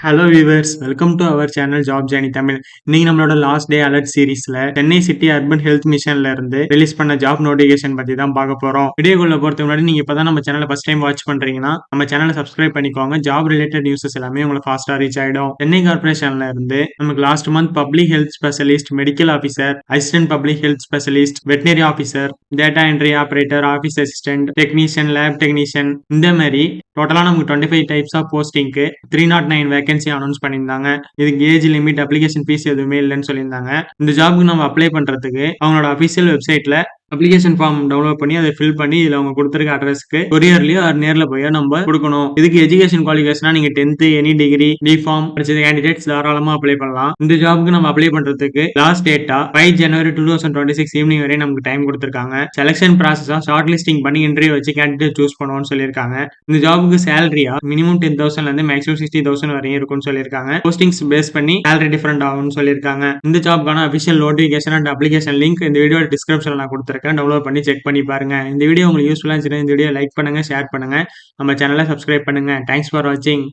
Hello viewers, welcome to our channel job journey Tamil. இன்னைக்கு நம்மளோட last day alert சீரிஸ்ல Chennai city urban health மிஷன்ல இருந்து ரிலீஸ் பண்ண ஜாப் நோட்டிஃபிகேஷன் பத்தி தான் பார்க்க போறோம். வீடியோக்குள்ள போறதுக்கு முன்னாடி நீங்க இப்பதான் நம்ம சேனலை ஃபர்ஸ்ட் டைம் வாட்ச் பண்றீங்கன்னா நம்ம சேனலை சப்ஸ்கிரைப் பண்ணிக்கோங்க. ஜாப் ரிலேட்டட் நியூஸஸ் எல்லாமே உங்களுக்கு ஃபாஸ்டா ரீச் ஆயிடும். சென்னை கார்பரேஷன்ல இருந்து நமக்கு last month public health specialist, medical officer, assistant public health specialist, veterinary officer, data entry operator, office assistant, technician, lab technician, இந்த மாதிரி டோட்டலா நமக்கு 25 டைப்ஸ் ஆஃப் போஸ்டிங்க்கு 309 வேகன்சி அனௌன்ஸ் பண்ணியிருந்தாங்க. இதுக்கு ஏஜ் லிமிட், அப்ளிகேஷன் ஃபீஸ் எதுவுமே இல்லைன்னு சொல்லியிருந்தாங்க. இந்த ஜாப்க்கு நம்ம அப்ளை பண்றதுக்கு அவங்களோட அபிஷியல் வெப்சைட்ல அப்ளிகேஷன் ஃபார்ம் டவுன்லோட் பண்ணி அதை ஃபில் பண்ணி இதுல அவங்க கொடுத்துருக்க அட்ரஸ்க்கு கொரியர்லயோ நேர்ல போய் நம்ம கொடுக்கணும். இதுக்கு எஜுகேஷன் குவாலிஃபிகேஷனா நீங்க 10th எனி டிகிரி டிஃபார்ம் படிச்ச கேண்டிடேட்ஸ் தாராளமா அப்ளை பண்ணலாம். இந்த ஜாப்க்கு நம்ம அப்ளை பண்றதுக்கு லாஸ்ட் டேட்டா 5 ஜனவரி 2026 ஈவினிங் வரை நமக்கு டைம் கொடுத்திருக்காங்க. செலக்ஷன் ப்ராசஸா ஷார்ட் லிஸ்டிங் பண்ணி இன்டர்வியூ வச்சு கேண்டிடேட் சூஸ் பண்ணுவோம்னு சொல்லியிருக்காங்க. இந்த ஜாபுக்கு சேலரியா மினிமம் 10,000 இருந்து மேக்ஸிமம் 60,000 வரையும் இருக்கும்னு சொல்லியிருக்காங்க. போஸ்டிங்ஸ் பேஸ் பண்ணி சேலரி டிஃபரெண்ட் ஆகும்னு சொல்லியிருக்காங்க. இந்த ஜாப்க்கான official notification and application link இந்த வீடியோ டிஸ்கிரிப்ஷன்ல நான் கொடுத்திருக்கேன். டவுன்லோட் பண்ணி செக் பண்ணி பாருங்க. இந்த வீடியோ உங்களுக்கு யூஸ்ஃபுல்லா இருந்துச்சுன்னா இந்த வீடியோ லைக் பண்ணுங்க, ஷேர் பண்ணுங்க, நம்ம சேனலை சப்ஸ்கிரைப் பண்ணுங்க. தேங்க்ஸ் ஃபார் வாட்சிங்.